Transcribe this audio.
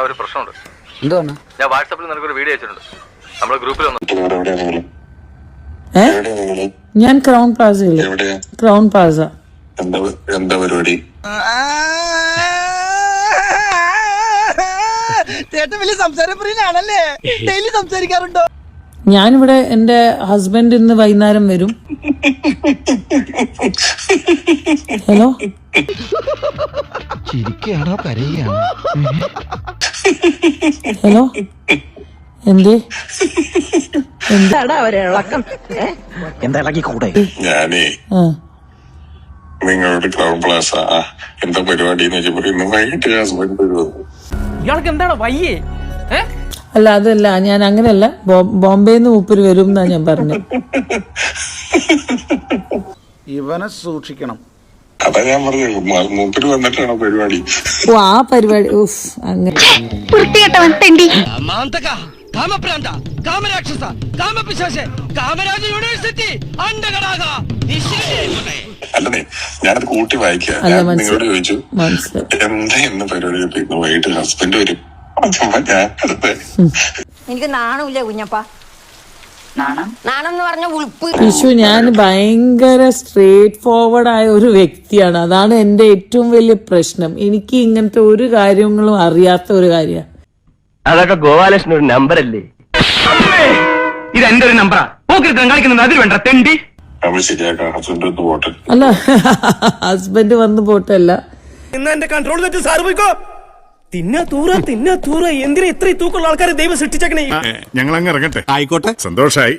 ഒരു പ്രശ്നമുണ്ട്. എന്താണ്? ഞാൻ വാട്സാപ്പിൽ നിനക്കൊരു വീഡിയോ അയച്ചിട്ടുണ്ട്. നമ്മുടെ ഗ്രൂപ്പിൽ ഒന്ന്. ഞാൻ ക്രൗൺ പ്ലാസയിൽ. Crown Plaza. എന്താ പരിപാടി? ചേട്ടൻ വലിയ സംസാരപ്രിയനാണല്ലേ? ഡെയിലി സംസാരിക്കാറുണ്ടോ? ഞാനിവിടെ എന്റെ ഹസ്ബൻഡ് ഇന്ന് വൈകുന്നേരം വരും. ഹലോ, ചിരിക്കുകയാണോ കരയുകയാണോ? ഹലോ, എന്തേ എന്താ ഇളകി കൂടെ? ഞാനേ നിങ്ങളുടെ ക്രൗൺ പ്ലാസ എന്താ പരിപാടി എന്ന് വെച്ചപ്പോ ഇന്ന് വൈകിട്ട് ഹസ്ബൻഡ് വരുമോ? ഇയാൾക്ക് എന്താണ് വയ്യേ? അല്ല, അതല്ല, ഞാൻ അങ്ങനെയല്ല, ബോംബെന്ന് മൂപ്പര് വരും എന്നാ ഞാൻ പറഞ്ഞത്. ഇവനെ സൂക്ഷിക്കണം. അതാ ഞാൻ പറഞ്ഞു, മൂപ്പര് വന്നിട്ടാണോ പരിപാടി? ഓ, ആ പരിപാടി. ഉഫ്, അങ്ങനെ അല്ലേ, ഞാനത് കൂട്ടി വായിക്കാം. നിങ്ങളോട് ചോദിച്ചു എന്താ ഇന്ന് പരിപാടി? ഇന്ന് വൈകിട്ട് ഹസ്ബൻഡ് വരും. എനിക്ക് നാണമില്ല കുഞ്ഞപ്പ. നാണം എന്ന് പറഞ്ഞ ഉൾപ്പ്. വിഷു, ഞാൻ ഭയങ്കര സ്ട്രേറ്റ് ഫോർവേഡ് ആയ ഒരു വ്യക്തിയാണ്. അതാണ് എന്റെ ഏറ്റവും വലിയ പ്രശ്നം. എനിക്ക് ഇങ്ങനത്തെ ഒരു കാര്യങ്ങളും അറിയാത്ത ഒരു കാര്യമാണ്. അതൊക്കെ ഗോപാലകൃഷ്ണൻ ഒരു നമ്പർ അല്ലേ? ഇത് എന്റെ ഒരു നമ്പറാ. കളിക്കുന്നത് അതിൽ വേണ്ട തെണ്ടി. ശരിയാക്കാം, ഹസ്ബൻഡ് ഒന്ന് പോട്ടെ. അല്ല, ഹസ്ബൻഡ് വന്ന് പോട്ടല്ല. ഇന്ന് എന്റെ കൺട്രോൾ തെറ്റി സാറ് പോയിക്കോ. തിന്നാ തൂറ എന്തിനാ ഇത്ര തൂക്കമുള്ള ആൾക്കാരെ ദൈവം സൃഷ്ടിച്ചേക്കണേ. ഞങ്ങൾ അങ്ങ് ഇറങ്ങട്ടെ. ആയിക്കോട്ടെ, സന്തോഷായി.